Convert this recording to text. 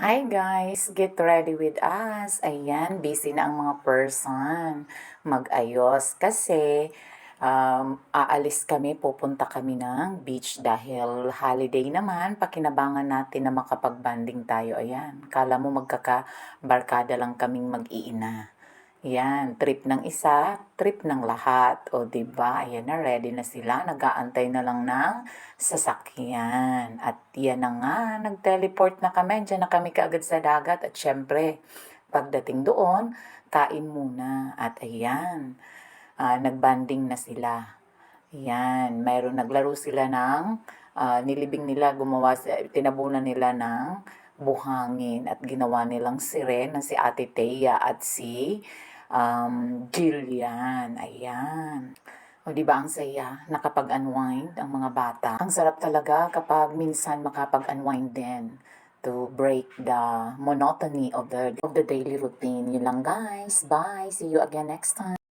Hi guys! Get ready with us. Ayan, busy na ang mga person mag-ayos kasi aalis kami, pupunta kami ng beach dahil holiday naman, pakinabangan natin na makapag-banding tayo. Ayan, kala mo magkakabarkada lang kaming mag-iina. Yan, trip ng isa, trip ng lahat. O, di ba? Ayan na, ready na sila. Nag-aantay na lang ng sasakyan. At yan na nga, nag-teleport na kami. Diyan na kami kaagad sa dagat. At syempre, pagdating doon, kain muna. At ayan, nagbanding na sila. Yan, mayroon naglaro sila ng nilibing nila, tinabunan nila ng buhangin at ginawa nilang siren na si Ate Thea at si Jillian. Ayan. O di ba ang saya, nakapag-unwind ang mga bata. Ang sarap talaga kapag minsan makapag-unwind din to break the monotony of the daily routine. Yun lang guys. Bye. See you again next time.